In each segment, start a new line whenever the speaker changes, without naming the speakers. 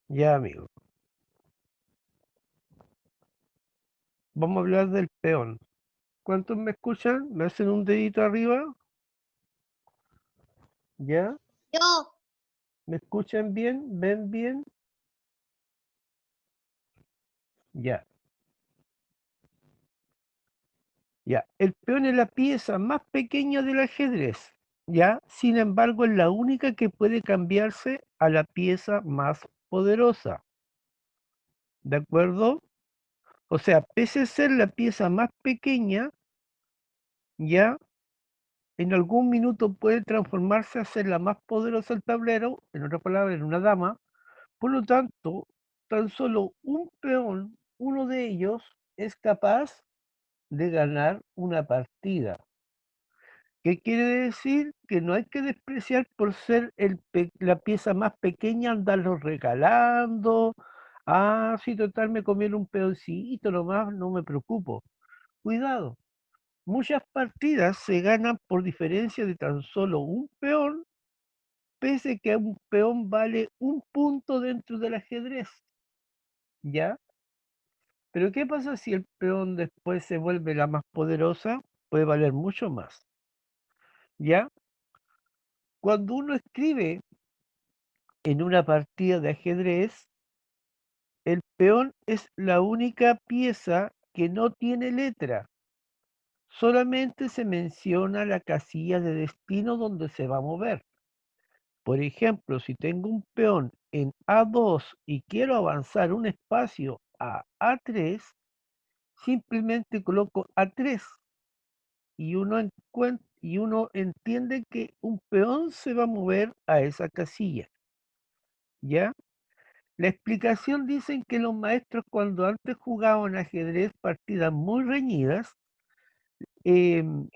Ya, amigo. Vamos a hablar del peón. ¿Cuántos me escuchan? ¿Me hacen un dedito arriba? ¿Ya?
Yo,
¿Me escuchan bien? ¿Ven bien? Ya. Ya. El peón es la pieza más pequeña del ajedrez. ¿Ya? Sin embargo, es la única que puede cambiarse a la pieza más poderosa. ¿De acuerdo? O sea, pese a ser la pieza más pequeña, ya en algún minuto puede transformarse a ser la más poderosa del tablero, en otras palabras, en una dama. Por lo tanto, tan solo un peón, uno de ellos, es capaz de ganar una partida. ¿Qué quiere decir? Que no hay que despreciar por ser la pieza más pequeña, andarlo regalando. Ah, sí, total, me comieron un peoncito nomás, no me preocupo. Cuidado, muchas partidas se ganan por diferencia de tan solo un peón, pese que un peón vale un punto dentro del ajedrez. ¿Ya? Pero ¿qué pasa si el peón después se vuelve la más poderosa? Puede valer mucho más. ¿Ya? Cuando uno escribe en una partida de ajedrez, el peón es la única pieza que no tiene letra. Solamente se menciona la casilla de destino donde se va a mover. Por ejemplo, si tengo un peón en A2 y quiero avanzar un espacio a A3, simplemente coloco A3 y uno entiende que un peón se va a mover a esa casilla, ¿ya? La explicación dicen que los maestros cuando antes jugaban ajedrez partidas muy reñidas, em,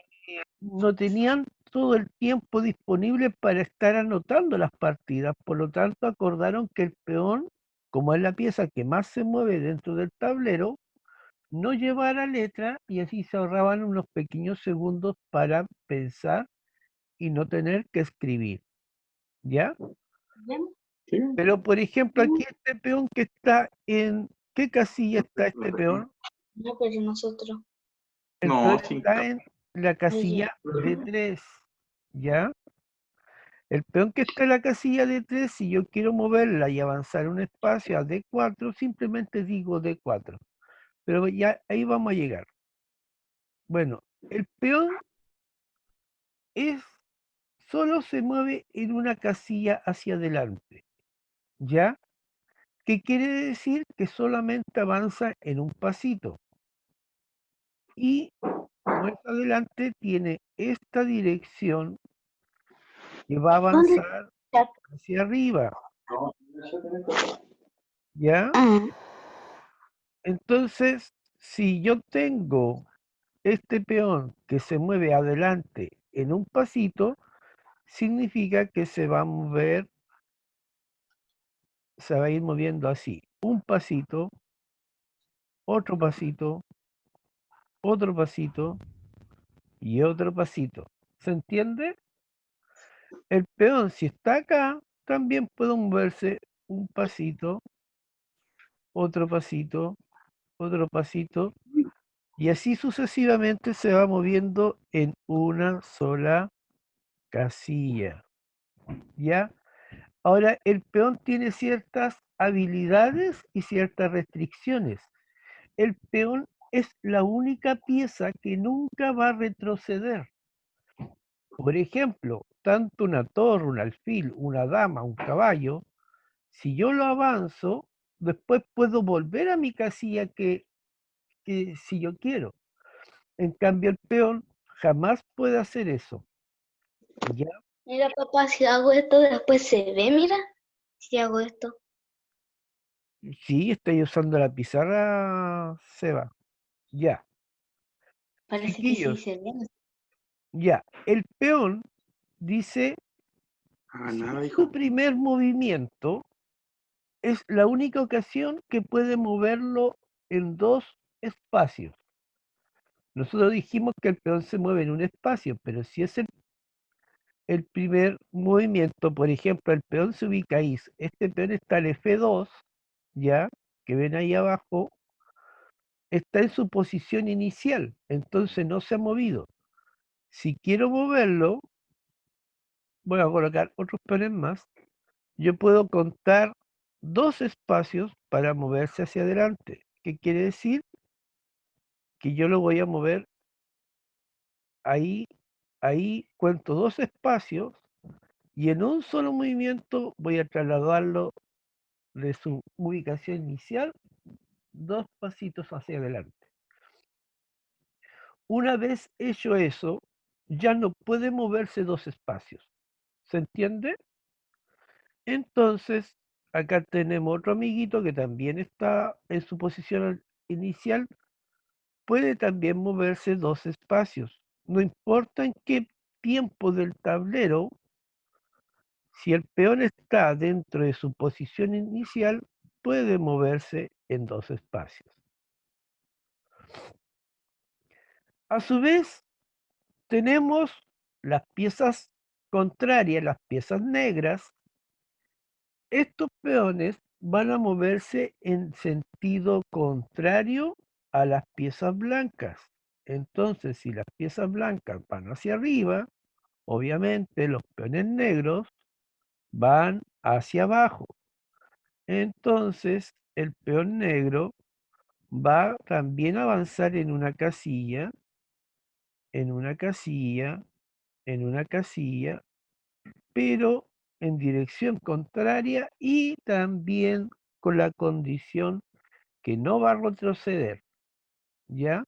no tenían todo el tiempo disponible para estar anotando las partidas, por lo tanto acordaron que el peón, como es la pieza que más se mueve dentro del tablero, no llevara letra y así se ahorraban unos pequeños segundos para pensar y no tener que escribir, ¿ya?
Sí.
Pero, por ejemplo, aquí este peón que está en... ¿Qué casilla está este peón?
no, pero nosotros.
El
No,
peón
sí.
está en la casilla D3, ¿ya? El peón que está en la casilla D3, si yo quiero moverla y avanzar un espacio a D4, simplemente digo D4. Pero ya ahí vamos a llegar. Bueno, el peón es solo se mueve en una casilla hacia adelante, ¿ya? ¿Qué quiere decir? Que solamente avanza en un pasito. Y más adelante tiene esta dirección que va a
¿Dónde
avanzar
está?
hacia arriba, ¿ya? Entonces, si yo tengo este peón que se mueve adelante en un pasito, significa que se va a mover, se va a ir moviendo así, un pasito, otro pasito, otro pasito y otro pasito. ¿Se entiende? El peón, si está acá, también puede moverse un pasito, otro pasito, y así sucesivamente se va moviendo en una sola casilla. ¿Ya? Ahora, el peón tiene ciertas habilidades y ciertas restricciones. El peón es la única pieza que nunca va a retroceder. Por ejemplo, tanto una torre, un alfil, una dama, un caballo, si yo lo avanzo, después puedo volver a mi casilla que si yo quiero. En cambio, el peón jamás puede hacer eso. ¿Ya?
Mira, papá, si hago esto, después se ve, mira. Si hago esto.
Sí, estoy usando la pizarra, Seba. Ya.
Parece que sí
Chiquillos,
se ve.
ya. El peón dice,
Ah,
si
nada,
es su
hijo.
primer movimiento, es la única ocasión que puede moverlo en dos espacios. Nosotros dijimos que el peón se mueve en un espacio, pero si es el primer movimiento. Por ejemplo, el peón se ubica ahí. Este peón está en F2, ¿ya? Que ven ahí abajo. Está en su posición inicial, entonces no se ha movido. Si quiero moverlo, voy a colocar otros peones más. Yo puedo contar 2 espacios para moverse hacia adelante. ¿Qué quiere decir? Que yo lo voy a mover ahí, ahí cuento 2 espacios y en un solo movimiento voy a trasladarlo de su ubicación inicial 2 pasitos hacia adelante. Una vez hecho eso, ya no puede moverse 2 espacios. ¿Se entiende? Entonces, acá tenemos otro amiguito que también está en su posición inicial. Puede también moverse 2 espacios. No importa en qué tiempo del tablero, si el peón está dentro de su posición inicial, puede moverse en 2 espacios. A su vez, tenemos las piezas contrarias, las piezas negras. Estos peones van a moverse en sentido contrario a las piezas blancas. Entonces, si las piezas blancas van hacia arriba, obviamente los peones negros van hacia abajo. Entonces, el peón negro va también a avanzar en una casilla, en una casilla, en una casilla, pero en dirección contraria y también con la condición que no va a retroceder, ¿ya?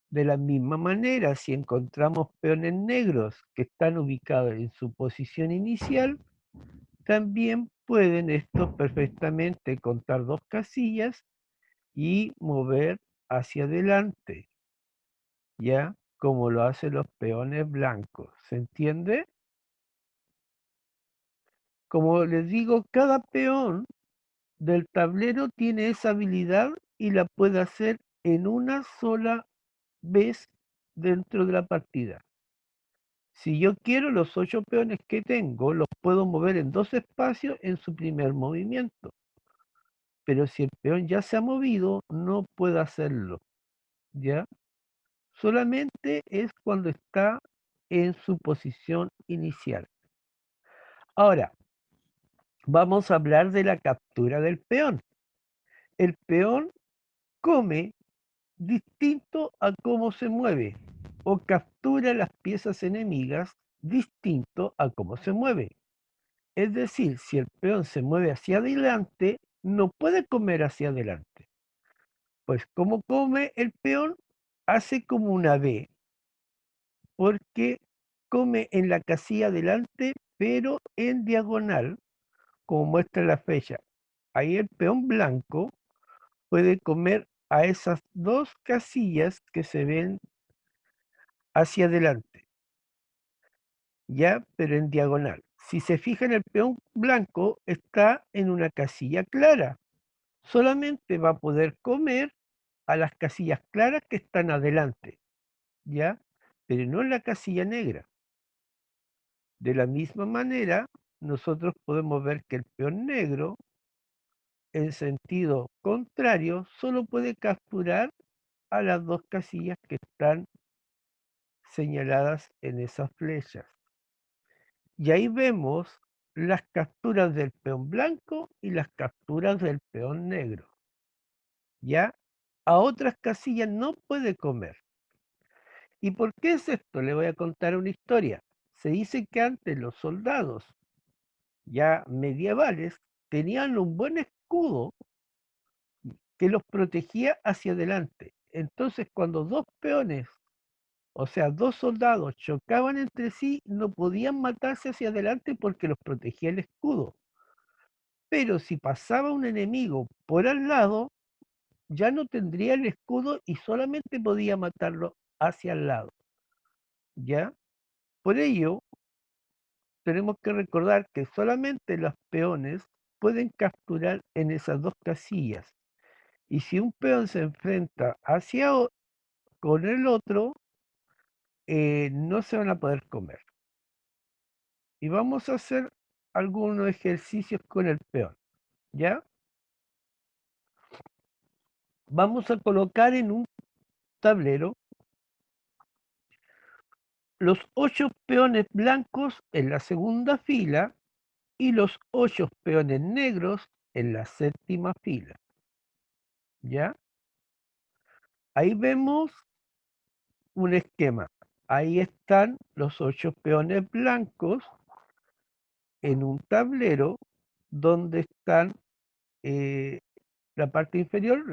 De la misma manera, si encontramos peones negros que están ubicados en su posición inicial, también pueden estos perfectamente contar 2 casillas y mover hacia adelante, ¿ya? Como lo hacen los peones blancos, ¿se entiende? Como les digo, cada peón del tablero tiene esa habilidad y la puede hacer en una sola vez dentro de la partida. Si yo quiero, los 8 peones que tengo los puedo mover en 2 espacios en su primer movimiento. Pero si el peón ya se ha movido, no puedo hacerlo, ¿ya? Solamente es cuando está en su posición inicial. Ahora, vamos a hablar de la captura del peón. El peón come distinto a cómo se mueve o captura las piezas enemigas distinto a cómo se mueve. Es decir, si el peón se mueve hacia adelante, no puede comer hacia adelante. Pues ¿cómo come el peón? Hace como una V, porque come en la casilla adelante, pero en diagonal, como muestra la flecha. Ahí el peón blanco puede comer a esas 2 casillas que se ven hacia adelante, ¿ya? Pero en diagonal. Si se fijan, el peón blanco está en una casilla clara. Solamente va a poder comer a las casillas claras que están adelante, ¿ya? Pero no en la casilla negra. De la misma manera, nosotros podemos ver que el peón negro, en sentido contrario, solo puede capturar a las 2 casillas que están señaladas en esas flechas. Y ahí vemos las capturas del peón blanco y las capturas del peón negro. ¿Ya? A otras casillas no puede comer. ¿Y por qué es esto? Le voy a contar una historia. Se dice que antes los soldados ya medievales tenían un buen escudo que los protegía hacia adelante. Entonces, cuando 2 peones, o sea, 2 soldados chocaban entre sí, no podían matarse hacia adelante porque los protegía el escudo. Pero si pasaba un enemigo por al lado, ya no tendría el escudo y solamente podía matarlo hacia el lado, ¿ya? Por ello, tenemos que recordar que solamente los peones pueden capturar en esas 2 casillas. Y si un peón se enfrenta con el otro, no se van a poder comer. Y vamos a hacer algunos ejercicios con el peón, ¿ya? Vamos a colocar en un tablero los 8 peones blancos en la segunda fila y los 8 peones negros en la séptima fila, ¿ya? Ahí vemos un esquema. Ahí están los 8 peones blancos en un tablero donde están la parte inferior,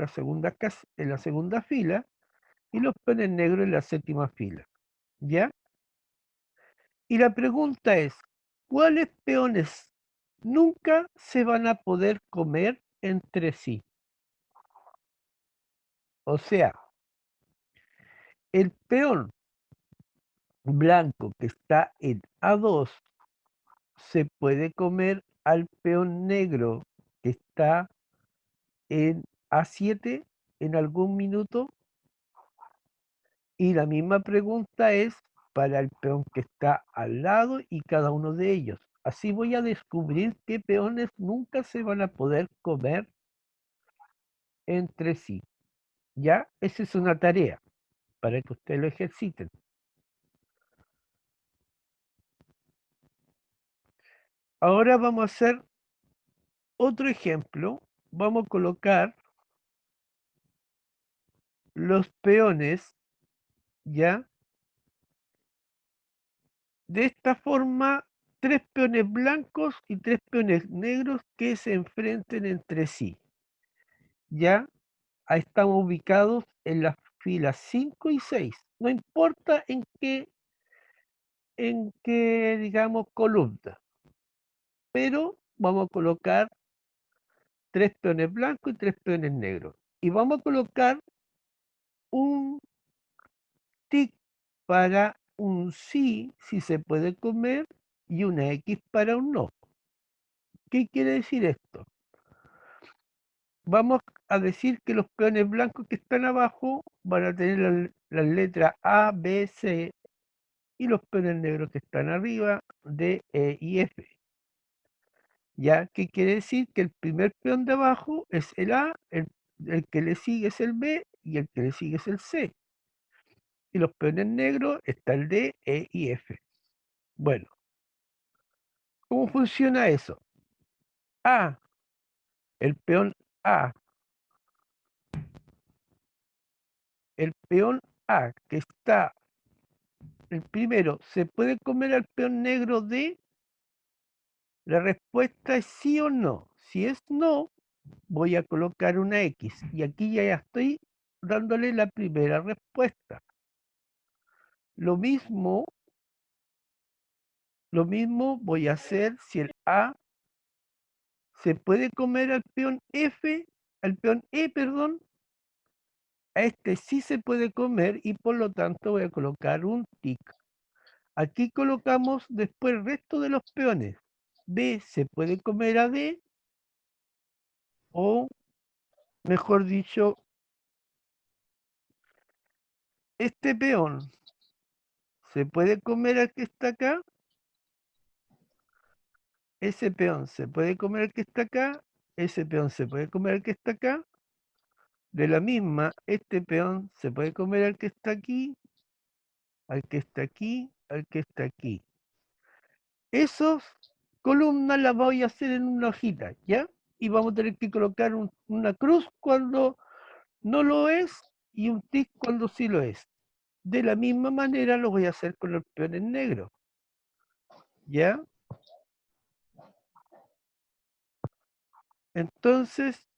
en la segunda fila, y los peones negros en la séptima fila, ¿ya? Y la pregunta es, ¿cuáles peones nunca se van a poder comer entre sí? O sea, el peón blanco que está en A2 se puede comer al peón negro que está en A7 en algún minuto. Y la misma pregunta es para el peón que está al lado y cada uno de ellos. Así voy a descubrir qué peones nunca se van a poder comer entre sí. ¿Ya? Esa es una tarea para que ustedes lo ejerciten. Ahora vamos a hacer otro ejemplo. Vamos a colocar los peones, ¿ya? De esta forma, 3 peones blancos y 3 peones negros que se enfrenten entre sí. ¿Ya? Ahí estamos ubicados en las filas 5 y 6. No importa en qué, digamos, columna. Pero vamos a colocar 3 peones blancos y 3 peones negros. Y vamos a colocar un tic para un sí, si se puede comer, y una X para un no. ¿Qué quiere decir esto? Vamos a decir que los peones blancos que están abajo van a tener las letras A, B, C, y los peones negros que están arriba, D, E y F. ¿Ya? ¿Qué quiere decir? Que el primer peón de abajo es el A, el que le sigue es el B y el que le sigue es el C. Y los peones negros está el D, E y F. Bueno, ¿cómo funciona eso? A, el peón A. El peón A que está el primero, ¿se puede comer al peón negro D? La respuesta es sí o no. Si es no, voy a colocar una X. Y aquí ya estoy dándole la primera respuesta. Lo mismo voy a hacer si el A se puede comer al peón F, al peón E, perdón. A este sí se puede comer y por lo tanto voy a colocar un tic. Aquí colocamos después el resto de los peones. B se puede comer a D, o mejor dicho, este peón se puede comer al que está acá, ese peón se puede comer al que está acá, ese peón se puede comer al que está acá. De la misma, este peón se puede comer al que está aquí, al que está aquí, al que está aquí. Esas columnas las voy a hacer en una hojita, ¿ya? Y vamos a tener que colocar una cruz cuando no lo es y un tic cuando sí lo es. De la misma manera lo voy a hacer con los peones negros, ¿ya? Entonces,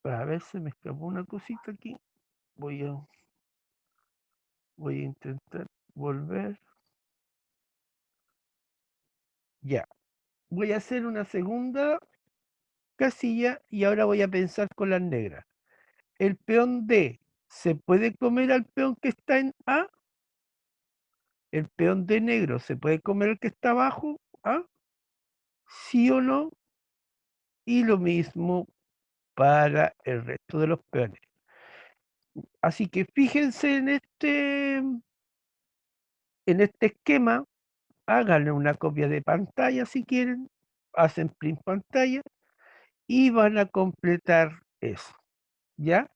a ver, se me escapó una cosita aquí. Voy a intentar volver. Ya. Voy a hacer una segunda casilla y ahora voy a pensar con las negras. El peón D, ¿se puede comer al peón que está en A? El peón D negro, ¿se puede comer al que está abajo? ¿A? ¿Sí o no? Y lo mismo para el resto de los peones. Así que fíjense en este esquema háganle una copia de pantalla si quieren, hacen print pantalla y van a completar eso, ¿ya?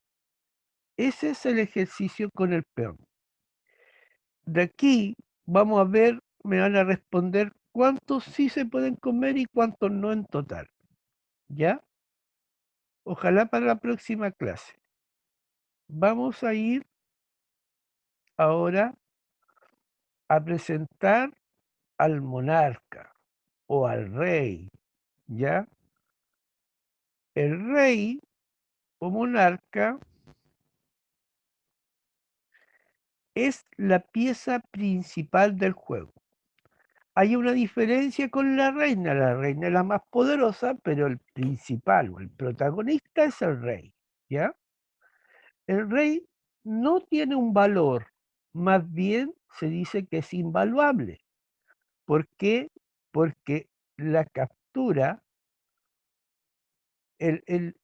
Ese es el ejercicio con el peón. De aquí vamos a ver, me van a responder cuántos sí se pueden comer y cuántos no en total, ¿ya? Ojalá para la próxima clase. Vamos a ir ahora a presentar al monarca o al rey, ¿ya? El rey o monarca es la pieza principal del juego. Hay una diferencia con la reina es la más poderosa, pero el principal o el protagonista es el rey, ¿ya? El rey no tiene un valor, más bien se dice que es invaluable. ¿Por qué? Porque la captura,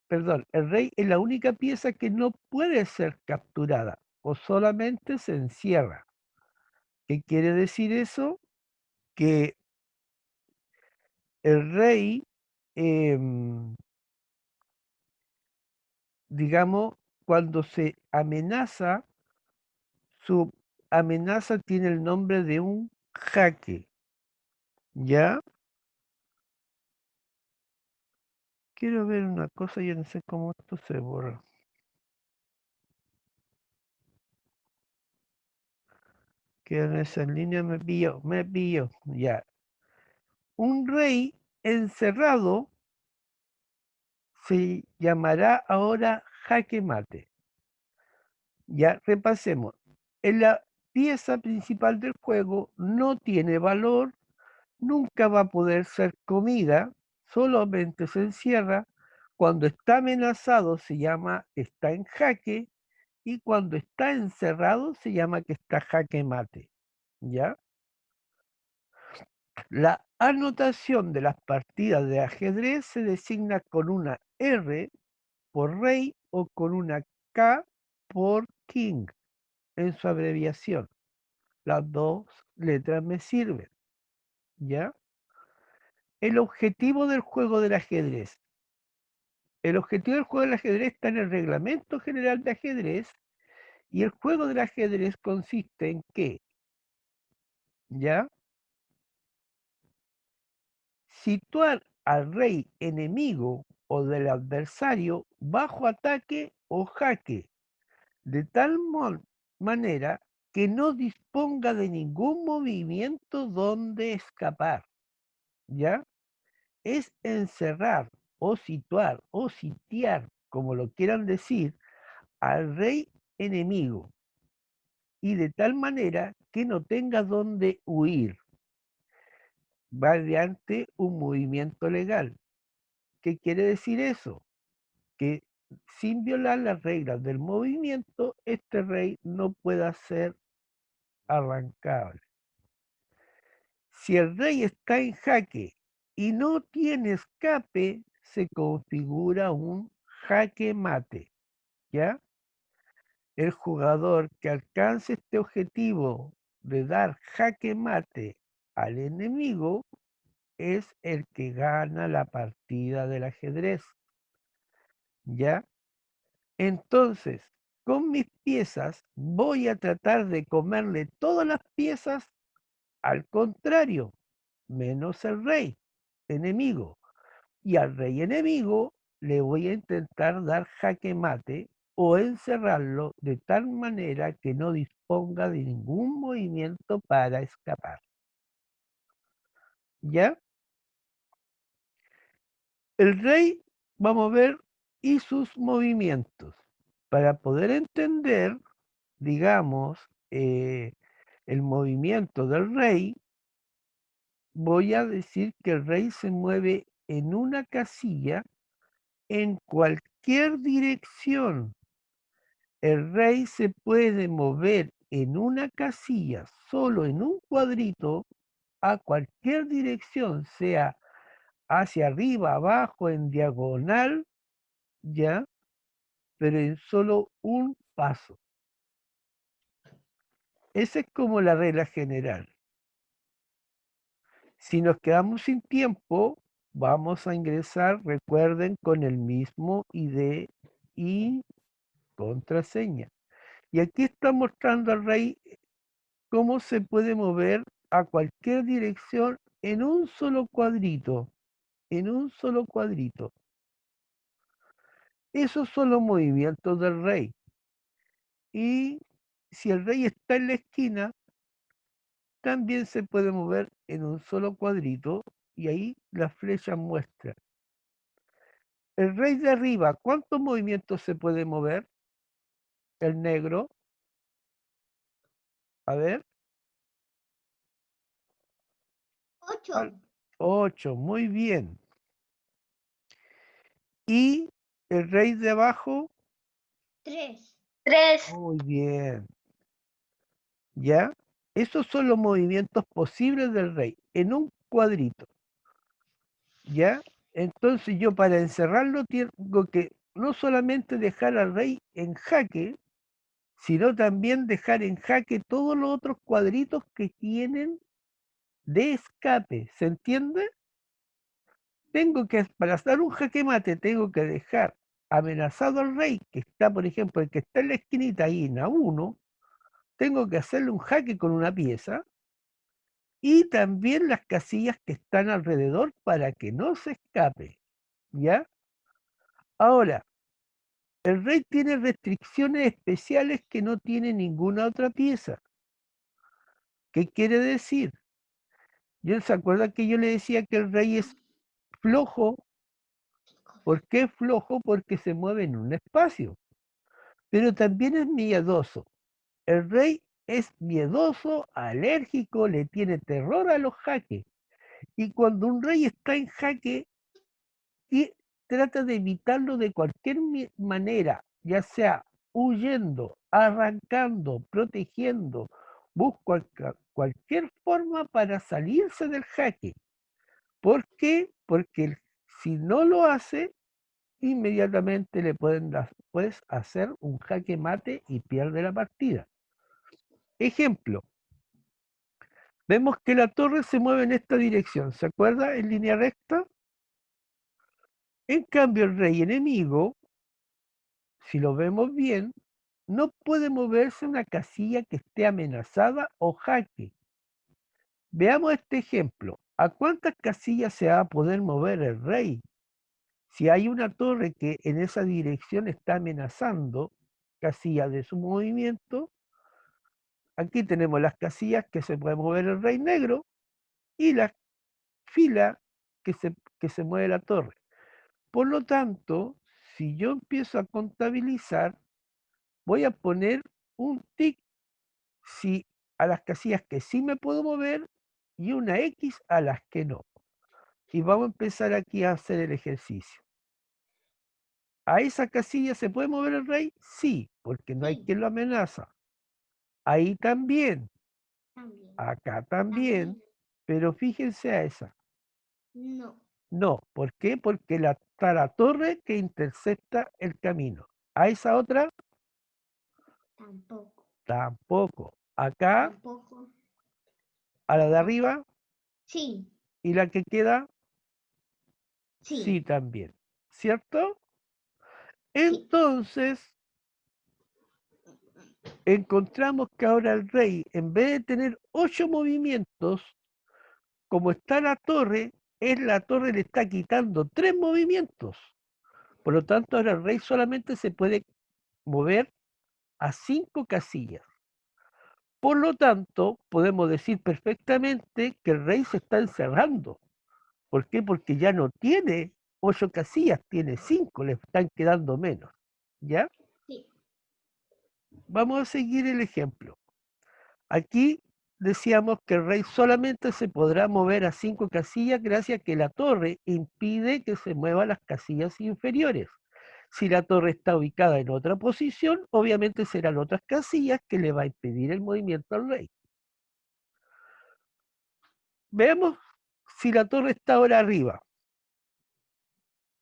perdón, el rey es la única pieza que no puede ser capturada o solamente se encierra. ¿Qué quiere decir eso? Que el rey, digamos, cuando se amenaza, su amenaza tiene el nombre de un jaque, ¿ya? Quiero ver una cosa, yo no sé cómo esto se borra. Que en esa línea me pilló, ya. Un rey encerrado se llamará ahora jaque mate. Ya repasemos. En la pieza principal del juego no tiene valor, nunca va a poder ser comida, solamente se encierra. Cuando está amenazado se llama está en jaque y cuando está encerrado se llama que está jaque mate. ¿Ya? La anotación de las partidas de ajedrez se designa con una R por rey o con una K por king en su abreviación. Las dos letras me sirven, ¿ya? El objetivo del juego del ajedrez. El objetivo del juego del ajedrez está en el Reglamento General de Ajedrez y el juego del ajedrez consiste en que, ¿ya? Situar al rey enemigo o del adversario bajo ataque o jaque, de tal manera que no disponga de ningún movimiento donde escapar, ¿ya? Es encerrar o situar o sitiar, como lo quieran decir, al rey enemigo y de tal manera que no tenga donde huir, mediante un movimiento legal. ¿Qué quiere decir eso? Que sin violar las reglas del movimiento, este rey no pueda ser arrancable. Si el rey está en jaque y no tiene escape, se configura un jaque mate, ¿ya? El jugador que alcance este objetivo de dar jaque mate al enemigo es el que gana la partida del ajedrez, ¿ya? Entonces, con mis piezas voy a tratar de comerle todas las piezas al contrario, menos el rey enemigo. Y al rey enemigo le voy a intentar dar jaque mate o encerrarlo de tal manera que no disponga de ningún movimiento para escapar. ¿Ya? El rey, vamos a ver, y sus movimientos. Para poder entender, digamos, el movimiento del rey, voy a decir que el rey se mueve en una casilla en cualquier dirección. El rey se puede mover en una casilla, solo en un cuadrito, a cualquier dirección, sea hacia arriba, abajo, en diagonal, ¿ya? Pero en solo un paso. Esa es como la regla general. Si nos quedamos sin tiempo, vamos a ingresar, recuerden, con el mismo ID y contraseña. Y aquí está mostrando al rey cómo se puede mover a cualquier dirección en un solo cuadrito. En un solo cuadrito. Esos son los movimientos del rey. Y si el rey está en la esquina, también se puede mover en un solo cuadrito y ahí la flecha muestra. El rey de arriba, ¿cuántos movimientos se puede mover? El negro. A ver.
8.
8, muy bien. Y el rey de abajo.
3. 3.
Muy bien. ¿Ya? Esos son los movimientos posibles del rey en un cuadrito. ¿Ya? Entonces yo para encerrarlo tengo que no solamente dejar al rey en jaque, sino también dejar en jaque todos los otros cuadritos que tienen de escape. ¿Se entiende? Tengo que, para hacer un jaque mate, tengo que dejar amenazado al rey, que está, por ejemplo, el que está en la esquinita ahí en A1, tengo que hacerle un jaque con una pieza, y también las casillas que están alrededor para que no se escape. ¿Ya? Ahora, el rey tiene restricciones especiales que no tiene ninguna otra pieza. ¿Qué quiere decir? ¿Se acuerda que yo le decía que el rey es flojo? ¿Por qué es flojo? Porque se mueve en un espacio. Pero también es miedoso. El rey es miedoso, alérgico, le tiene terror a los jaques. Y cuando un rey está en jaque, y trata de evitarlo de cualquier manera, ya sea huyendo, arrancando, protegiendo, busca cualquier forma para salirse del jaque. ¿Por qué? Porque si no lo hace, inmediatamente le puedes hacer un jaque mate y pierde la partida. Ejemplo, vemos que la torre se mueve en esta dirección, ¿se acuerda? En línea recta. En cambio, el rey enemigo, si lo vemos bien, no puede moverse una casilla que esté amenazada o jaque. Veamos este ejemplo. ¿A cuántas casillas se va a poder mover el rey? Si hay una torre que en esa dirección está amenazando casilla de su movimiento, aquí tenemos las casillas que se puede mover el rey negro y la fila que se mueve la torre. Por lo tanto, si yo empiezo a contabilizar, voy a poner un tic si a las casillas que sí me puedo mover y una X a las que no. Y vamos a empezar aquí a hacer el ejercicio. ¿A esa casilla se puede mover el rey? Sí, porque no hay quien lo amenaza. Ahí también, acá también, pero fíjense a esa.
No.
No, ¿por qué? Porque está la torre que intercepta el camino. ¿A esa otra?
Tampoco.
Tampoco. Acá,
Tampoco.
a la de arriba,
Sí.
y la que queda,
Sí.
sí también. ¿Cierto? Entonces, encontramos que ahora el rey, en vez de tener 8 movimientos, como está la torre le está quitando 3 movimientos. Por lo tanto, ahora el rey solamente se puede mover a 5 casillas. Por lo tanto, podemos decir perfectamente que el rey se está encerrando. ¿Por qué? Porque ya no tiene 8 casillas, tiene 5, le están quedando menos. ¿Ya?
Sí.
Vamos a seguir el ejemplo. Aquí decíamos que el rey solamente se podrá mover a 5 casillas gracias a que la torre impide que se muevan las casillas inferiores. Si la torre está ubicada en otra posición, obviamente serán otras casillas que le va a impedir el movimiento al rey. Veamos si la torre está ahora arriba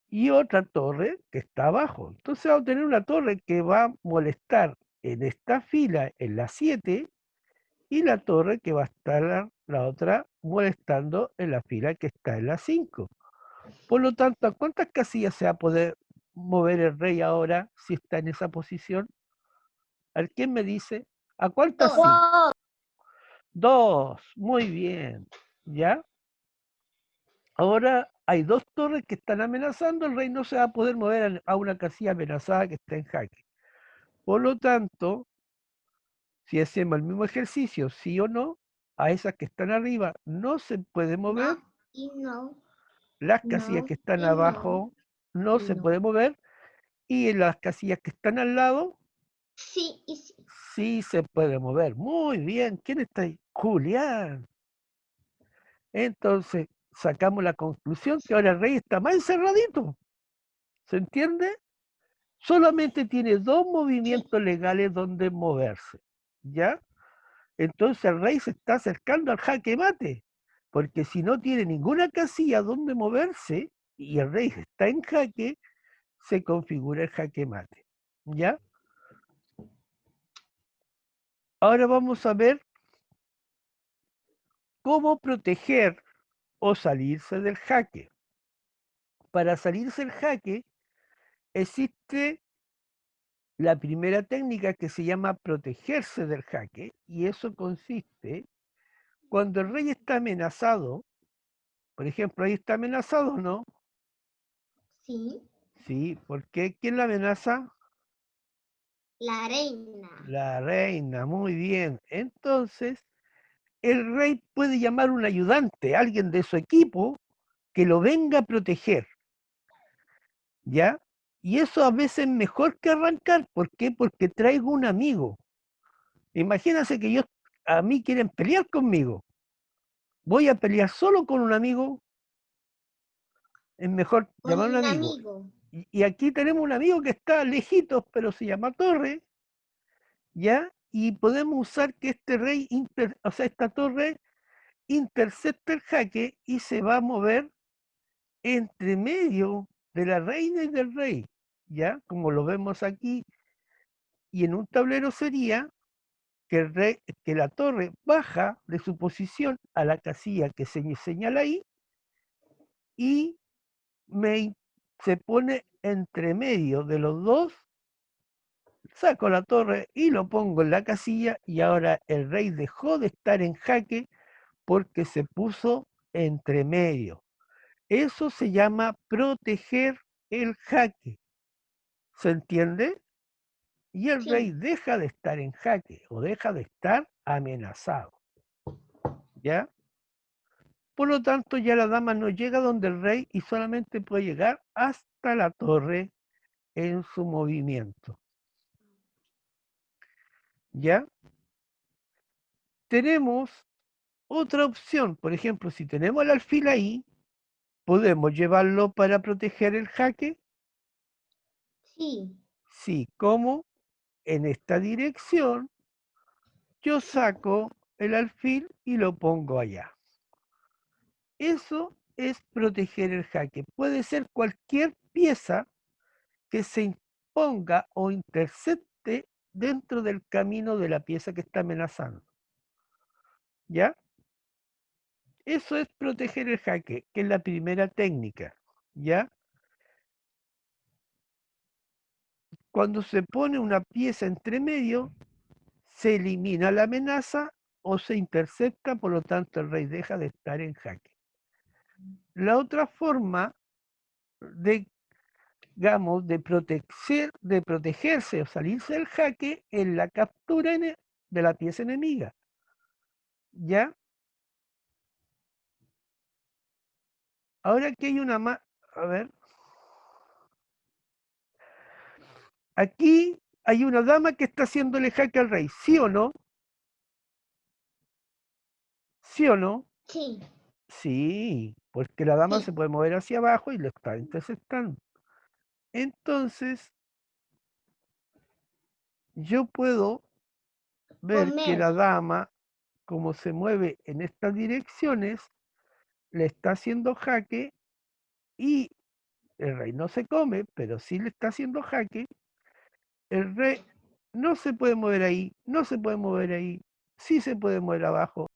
y otra torre que está abajo. Entonces vamos a tener una torre que va a molestar en esta fila, en la 7, y la torre que va a estar la otra molestando en la fila que está en la 5. Por lo tanto, ¿a cuántas casillas se va a poder mover el rey ahora si está en esa posición? ¿A quién me dice? ¿A cuántas sí?
Wow.
2. Muy bien. ¿Ya? Ahora hay 2 torres que están amenazando, el rey no se va a poder mover a una casilla amenazada que está en jaque. Por lo tanto, si hacemos el mismo ejercicio, sí o no, a esas que están arriba no se puede mover,
No y no.
las casillas
No
que están
y
abajo no se puede mover, y en las casillas que están al lado
Sí y sí.
sí se puede mover. Muy bien, ¿quién está ahí? Julián. Entonces, sacamos la conclusión que ahora el rey está más encerradito. ¿Se entiende? Solamente tiene 2 movimientos legales donde moverse. ¿Ya? Entonces el rey se está acercando al jaque mate, porque si no tiene ninguna casilla donde moverse y el rey está en jaque, se configura el jaque mate. ¿Ya? Ahora vamos a ver cómo proteger o salirse del jaque. Para salirse del jaque existe la primera técnica que se llama protegerse del jaque, y eso consiste cuando el rey está amenazado. Por ejemplo, ahí está amenazado, ¿no?
Sí.
Sí, ¿por qué? ¿Quién la amenaza?
La reina.
La reina, muy bien. Entonces, el rey puede llamar un ayudante, alguien de su equipo, que lo venga a proteger. ¿Ya? Y eso a veces es mejor que arrancar. ¿Por qué? Porque traigo un amigo. Imagínense que a mí quieren pelear conmigo. Voy a pelear solo con un amigo. Es mejor
Con
llamar a un
un
amigo.
amigo.
Y aquí tenemos un amigo que está lejitos, pero se llama Torre. ¿Ya? Y podemos usar que este rey, o sea, esta torre intercepta el jaque y se va a mover entre medio de la reina y del rey, ¿ya? Como lo vemos aquí. Y en un tablero sería que la torre baja de su posición a la casilla que se señala ahí y se pone entre medio de los dos, saco la torre y lo pongo en la casilla, y ahora el rey dejó de estar en jaque porque se puso entre medio. Eso se llama proteger el jaque. ¿Se entiende? Y el rey deja de estar en jaque o deja de estar amenazado. ¿Ya? Por lo tanto, ya la dama no llega donde el rey y solamente puede llegar hasta la torre en su movimiento. ¿Ya? Tenemos otra opción. Por ejemplo, si tenemos el alfil ahí, ¿podemos llevarlo para proteger el jaque?
Sí.
Sí, ¿cómo? En esta dirección yo saco el alfil y lo pongo allá. Eso es proteger el jaque. Puede ser cualquier pieza que se imponga o intercepte dentro del camino de la pieza que está amenazando. ¿Ya? Eso es proteger el jaque, que es la primera técnica. ¿Ya? Cuando se pone una pieza entre medio, se elimina la amenaza o se intercepta, por lo tanto el rey deja de estar en jaque. La otra forma de, digamos, de protegerse o salirse del jaque es la captura de la pieza enemiga. ¿Ya? Ahora aquí hay una más, a ver. Aquí hay una dama que está haciéndole jaque al rey, ¿sí o no? ¿Sí o no?
Sí.
Sí, porque la dama
Sí.
se puede mover hacia abajo y lo está interceptando. Entonces, yo puedo ver que la dama, como se mueve en estas direcciones, le está haciendo jaque y el rey no se come, pero sí le está haciendo jaque. El rey no se puede mover ahí, no se puede mover ahí, sí se puede mover abajo,